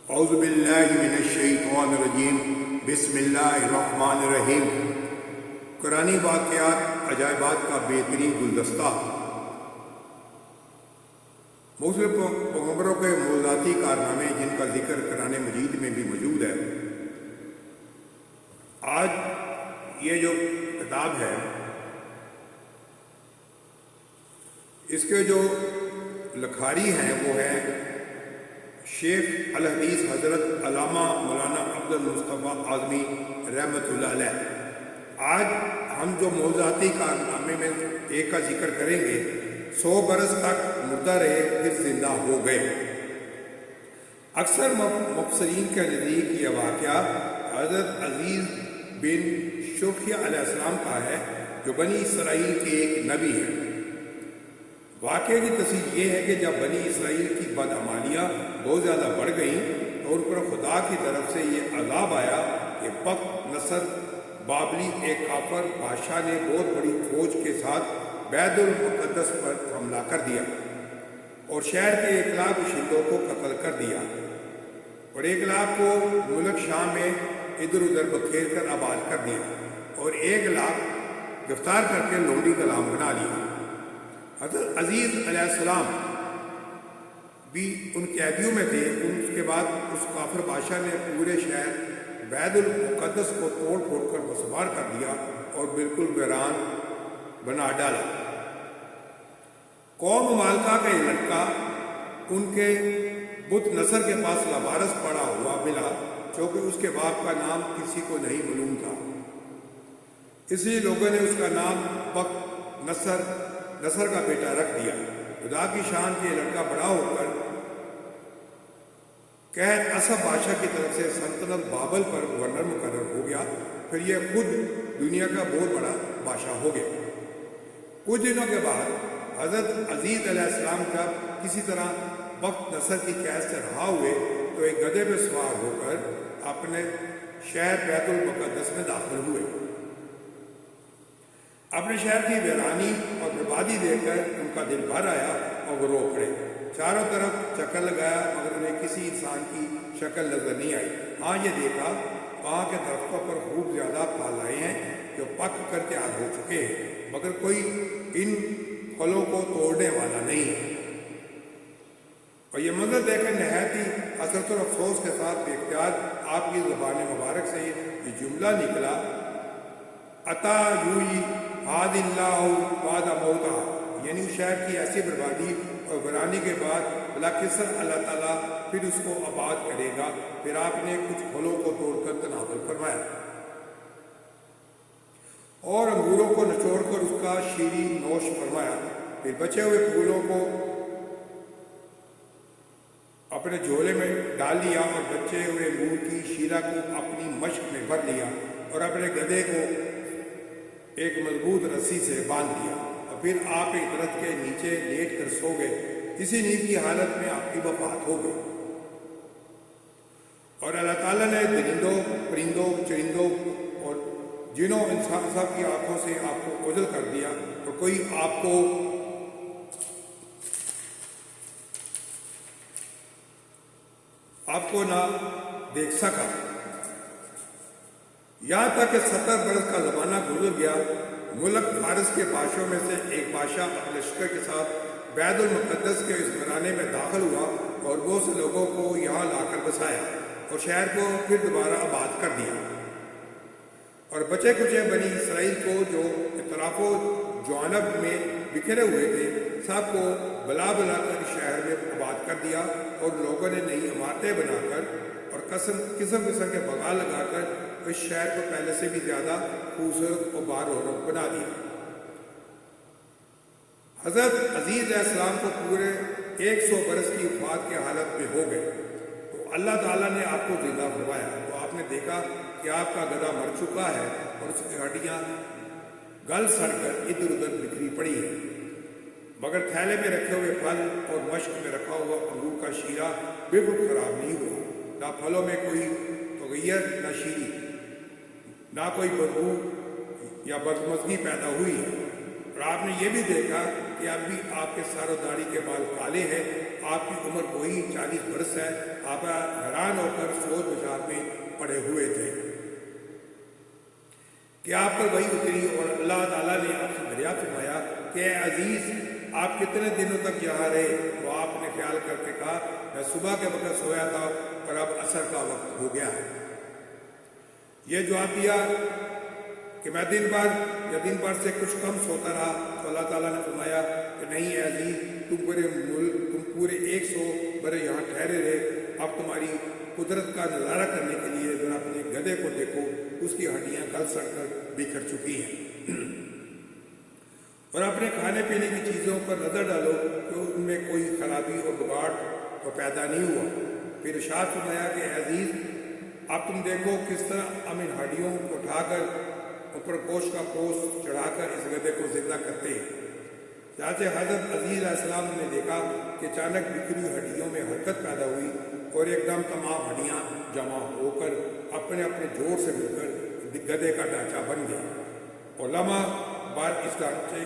اعوذ باللہ من الشیطان الرجیم بسم اللہ الرحمن الرحیم۔ قرآنی واقعات عجائبات کا بہترین گلدستہ، مختلف پیغمبروں کے معجزاتی کارنامے جن کا ذکر قرآن مجید میں بھی موجود ہے۔ آج یہ جو کتاب ہے اس کے جو لکھاری ہیں وہ ہیں شیخ الحدیث حضرت علامہ مولانا عبد المصطفیٰ اعظمی رحمۃ اللہ علیہ۔ آج ہم جو معجزاتی کارنامے میں ایک کا ذکر کریں گے، 100 برس تک مردہ رہے پھر زندہ ہو گئے۔ اکثر مفسرین کے نزدیک یہ واقعہ حضرت عزیز بن شوقیہ علیہ السلام کا ہے، جو بنی اسرائیل کے ایک نبی ہیں۔ واقعے کی تفصیل یہ ہے کہ جب بنی اسرائیل کی بدعمالیاں بہت زیادہ بڑھ گئیں تو ان پر خدا کی طرف سے یہ عذاب آیا کہ بخت نصر بابلی ایک کافر بادشاہ نے بہت بڑی فوج کے ساتھ بیت المقدس پر حملہ کر دیا اور شہر کے 1 لاکھ باشندوں کو قتل کر دیا اور 1 لاکھ کو ملک شام میں ادھر ادھر بکھیر کر آباد کر دیا اور 1 لاکھ گرفتار کر کے لونڈی غلام بنا لیا۔ حضرت عزیز علیہ السلام بھی ان قیدیوں میں تھے۔ اس کے بعد اس کافر بادشاہ نے پورے شہر بیت المقدس کو توڑ پھوڑ کر مسمار کر دیا اور بالکل ویران بنا ڈالا۔ قوم مالکہ کا یہ لڑکا ان کے بت نصر کے پاس لوارث پڑا ہوا ملا، چونکہ اس کے باپ کا نام کسی کو نہیں معلوم تھا، اس لیے لوگوں نے اس کا نام بخت نصر کا بیٹا رکھ دیا۔ خدا کی شان کے لڑکا بڑا ہو کر قحط اسب بادشاہ کی طرف سے سلطنت بابل پر گورنر مقرر ہو گیا۔ پھر یہ خود دنیا کا بہت بڑا بادشاہ ہو گیا۔ کچھ دنوں کے بعد حضرت عزیز علیہ السلام جب کسی طرح بخت نصر کی قید سے رہا ہوئے تو ایک گدھے پہ سوار ہو کر اپنے شہر بیت المقدس میں داخل ہوئے۔ اپنے شہر کی ویرانی اور بربادی دیکھ کر ان کا دل بھر آیا اور وہ رو پڑے۔ چاروں طرف چکر لگایا مگر انہیں کسی انسان کی شکل نظر نہیں آئی۔ ہاں یہ دیکھا وہاں کے درختوں پر خوب زیادہ پھل آئے ہیں جو پک کر تیار ہو چکے ہیں، مگر کوئی ان پھلوں کو توڑنے والا نہیں ہے۔ اور یہ منظر دیکھ کر نہایت ہی حسرت اور افسوس کے ساتھ بے اختیار آپ کی زبان مبارک سے یہ جملہ نکلا، عطا یوئی ہاد اللہ بعد موتا، یعنی شہر کی ایسی بربادی اور ویرانی کے بعد بلا کسر اللہ تعالیٰ پھر اس کو آباد کرے گا۔ پھر آپ نے کچھ پھلوں کو توڑ کر تناول فرمایا اور انگوروں کو نچوڑ کر اس کا شیریں نوش فرمایا۔ پھر بچے ہوئے پھولوں کو اپنے جھولے میں ڈال لیا اور بچے ہوئے انگور کی شیرہ کو اپنی مشق میں بھر لیا اور اپنے گدھے کو ایک مضبوط رسی سے باندھ دیا اور پھر آپ ایک درخت کے نیچے لیٹ کر سو گئے۔ اسی نیند کی حالت میں آپ کی وفات ہو گئی اور اللہ تعالیٰ نے درندوں، پرندوں، چرندوں اور جنوں انسان سب کی آنکھوں سے آپ کو اوجھل کر دیا اور کوئی آپ کو نہ دیکھ سکا، یہاں تک کہ 70 برس کا زمانہ گزر گیا۔ ملک فارس کے بادشاہوں میں سے ایک بادشاہ اپنے لشکر کے ساتھ بیت المقدس کے اس ویرانے میں داخل ہوا اور بہت سے لوگوں کو یہاں لا کر بسایا اور شہر کو پھر دوبارہ آباد کر دیا اور بچے کچے بنی اسرائیل کو جو اطراف و جوانب میں بکھرے ہوئے تھے سب کو بلا کر شہر میں آباد کر دیا اور لوگوں نے نئی عمارتیں بنا کر اور قسم کے بغال لگا کر اس شہر کو پہلے سے بھی زیادہ خوبصورت اور بارونق بنا دیا۔ حضرت عزیز علیہ السلام کو پورے 100 برس کی وفات کی حالت میں ہو گئے تو اللہ تعالیٰ نے آپ کو زندہ فرمایا تو آپ نے دیکھا کہ آپ کا گدھا مر چکا ہے اور اس کی ہڈیاں گل سڑ کر ادھر ادھر بکھری پڑی ہے، مگر تھیلے میں رکھے ہوئے پھل اور مشق میں رکھا ہوا انگور کا شیرہ بالکل خراب نہیں ہوا، نہ پھلوں میں کوئی تغیر نہ شیری، نہ کوئی بدبو یا بدمزگی پیدا ہوئی ہے۔ اور آپ نے یہ بھی دیکھا کہ اب بھی آپ کے سر و داڑھی کے بال کالے ہیں، آپ کی عمر وہی 40 برس ہے۔ آپ حیران حیران ہو کر سوچ بچار میں پڑے ہوئے تھے کہ آپ پر وحی اتری اور اللہ تعالیٰ نے آپ سے دریافت فرمایا کہ اے عزیز آپ کتنے دنوں تک یہاں رہے؟ تو آپ نے خیال کر کے کہا میں صبح کے وقت سویا تھا اور اب عصر کا وقت ہو گیا ہے۔ یہ جواب دیا کہ میں دن بھر سے کچھ کم سوتا رہا۔ تو اللہ تعالیٰ نے فرمایا کہ نہیں اے عزیز، تم پورے 100 برس یہاں ٹھہرے رہے۔ اب تمہاری قدرت کا نظارہ کرنے کے لیے ذرا اپنے گدھے کو دیکھو، اس کی ہڈیاں گل سڑ کر بکھر چکی ہیں، اور اپنے کھانے پینے کی چیزوں پر نظر ڈالو کہ ان میں کوئی خرابی اور بگاڑ تو پیدا نہیں ہوا۔ پھر ارشاد فرمایا کہ اے عزیز اب تم دیکھو کس طرح ہم ان ہڈیوں کو اٹھا کر اوپر گوشت کا پوست چڑھا کر اس گدھے کو زندہ کرتے ہیں۔ چنانچہ حضرت عزیز علیہ السلام نے دیکھا کہ اچانک بکھری ہڈیوں میں حرکت پیدا ہوئی اور ایک دم تمام ہڈیاں جمع ہو کر اپنے جوڑ سے مل کر گدھے کا ڈھانچہ بن گیا، اور لمحہ بعد اس ڈھانچے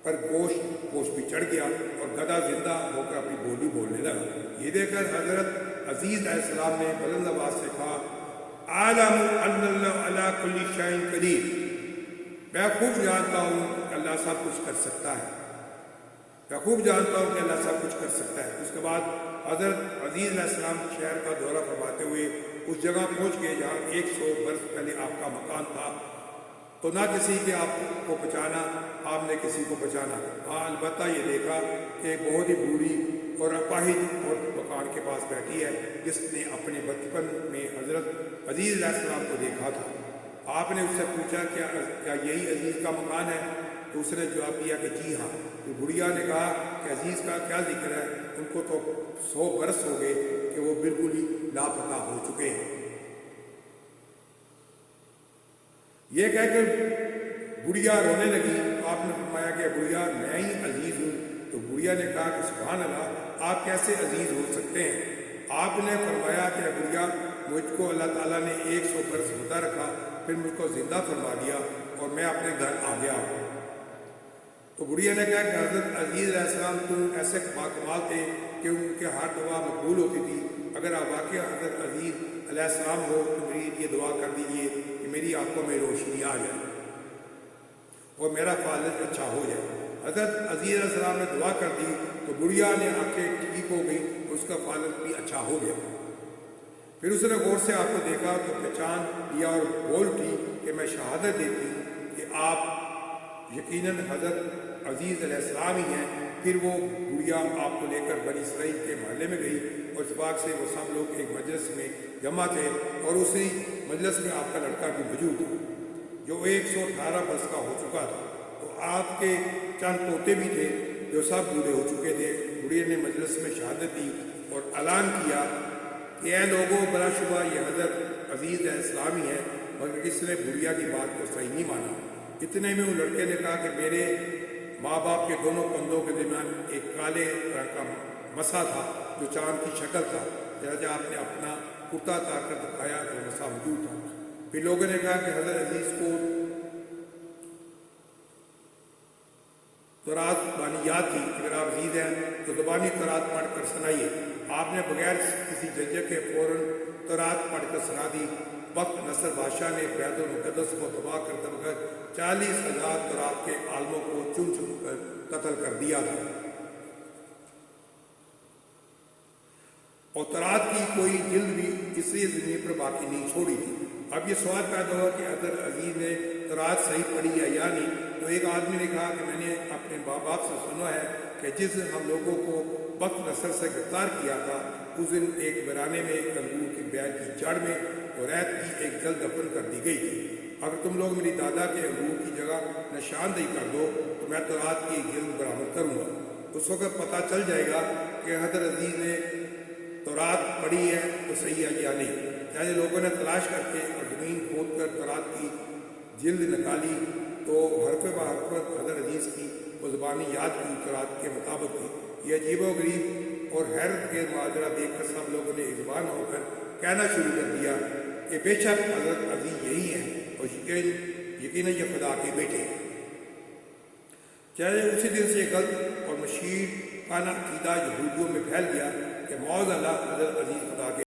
پر گوشت بھی چڑھ گیا اور گدھا زندہ ہو کر اپنی بولی بولنے لگا۔ یہ دیکھ کر حضرت عزیز علیہ السلام نے بلند آواز سے کہا اعلم ان اللہ علی کل شیء قدیر، میں خوب جانتا ہوں کہ اللہ سب کچھ کر سکتا ہے، میں خوب جانتا ہوں کہ اللہ سب کچھ کر سکتا ہے۔ اس کے بعد حضرت عزیز علیہ السلام شہر کا دورہ فرماتے ہوئے اس جگہ پہنچ گئے جہاں 100 برس پہلے آپ کا مکان تھا۔ تو نہ کسی کے آپ کو پہچانا، آپ نے کسی کو پہچانا، ہاں البتہ یہ دیکھا کہ ایک بہت ہی بوڑھی اور اپاہج اور مکان کے پاس بیٹھی ہے جس نے اپنے بچپن میں حضرت عزیز علیہ السلام کو دیکھا تھا۔ آپ نے اس سے پوچھا کیا یہی عزیز کا مکان ہے؟ تو اس نے جواب دیا کہ جی ہاں۔ تو بڑھیا نے کہا کہ عزیز کا کیا ذکر ہے، ان کو تو 100 برس ہو گئے کہ وہ بالکل ہی لاپتہ ہو چکے ہیں۔ یہ کہہ کر بڑھیا رونے لگی۔ آپ نے فرمایا کہ بڑھیا میں ہی عزیز ہوں۔ تو بڑھیا نے کہا کہ سبحان اللہ، آپ کیسے عزیز ہو سکتے ہیں؟ آپ نے فرمایا کہ بڑھیا مجھ کو اللہ تعالیٰ نے 100 برس ہوتا رکھا، پھر مجھ کو زندہ فرما دیا اور میں اپنے گھر آ گیا ہوں۔ تو بڑھیا نے کہا کہ حضرت عزیز علیہ السلام تم ایسے باکمال تھے کہ ان کے ہر دعا مقبول ہوتی تھی۔ اگر آپ واقعی حضرت عزیز علیہ السلام ہو تو میری یہ دعا کر دیجیے کہ میری آنکھوں میں روشنی آ جائے اور میرا فالج اچھا ہو جائے۔ حضرت عزیز علیہ السلام نے دعا کر دی تو بڑھیا نے آنکھیں ٹھیک ہو گئی، اس کا فالج بھی اچھا ہو گیا۔ پھر اس نے غور سے آپ کو دیکھا تو پہچان لیا اور بول اٹھی کہ میں شہادت دیتی ہوں کہ آپ یقیناً حضرت عزیز علیہ السلام ہی ہیں۔ پھر وہ بڑھیا آپ کو لے کر بنی اسرائیل کے محلے میں گئی اور اس بات سے وہ سب لوگ ایک مجلس میں جمع تھے، اور اسی مجلس میں آپ کا لڑکا بھی موجود تھا جو 118 برس کا ہو چکا تھا۔ تو آپ کے چند پوتے بھی تھے جو سب بوڑھے ہو چکے تھے۔ بڑھیا نے مجلس میں شہادت دی اور اعلان کیا کہ اے لوگوں، بلا شبہ یہ حضرت عزیز علیہ السلام ہی ہے، مگر اس نے بڑھیا کی بات کو صحیح نہیں مانا۔ اتنے میں وہ لڑکے نے کہا کہ میرے ماں باپ کے دونوں کندھوں کے درمیان ایک کالے رنگ کا مسا تھا جو چاند کی شکل تھا۔ جیسے آپ نے اپنا کرتا اتار کر دکھایا تو مسا موجود تھا۔ پھر لوگوں نے کہا کہ حضرت عزیز کو تورات بانی یاد تھی، اگر آپ عزیز ہیں تو زبانی تورات پڑھ کر سنائیے۔ آپ نے بغیر کسی جھجھک کے فوراً تورات پڑھ کر سنا دی۔ وقت نصر بادشاہ نے بیت المقدس کو تباہ کرتے وقت 40,000 تورات کے عالموں کو چن چن کر قتل کر دیا تھا، اور تورات کی کوئی جلد بھی کسی زمین پر باقی نہیں چھوڑی تھی۔ اب یہ سوال پیدا ہوا کہ حضرت عزیز نے تورات صحیح پڑھی ہے یا نہیں؟ تو ایک آدمی نے کہا کہ میں نے اپنے باپ سے سنا ہے کہ جس دن ہم لوگوں کو وقت نصر سے گرفتار کیا تھا، اس دن ایک ویرانے میں ایک انگور کی بیل کی جڑ میں توریت کی ایک جلد دفن کر دی گئی تھی۔ اگر تم لوگ میری دادا کے انگور کی جگہ نشاندہی کر دو تو میں تورات کی ایک جلد برآمد کروں گا۔ اس وقت پتہ چل جائے گا کہ حضرت عزیز نے تورات پڑھی ہے تو صحیح ہے یا نہیں۔ جیسے لوگوں نے تلاش کر کے اور زمین کھود کر تورات کی جلد نکالی تو حرف بہ حرف حضرت عزیز کی وہ زبانی یاد کی تورات کے مطابق تھی۔ یہ عجیب و غریب اور حیرت کے ماجرا دیکھ کر سب لوگوں نے زبان ہو کر کہنا شروع کر دیا کہ بے شک حضرت عزیز یہی ہیں اور یقیناً یہ خدا کے بیٹے ہیں۔ چاہے اسی دن سے غلط اور مشیر خانہ عقیدہ یہودیوں میں پھیل گیا کہ معاذ اللہ حضرت عزیز خدا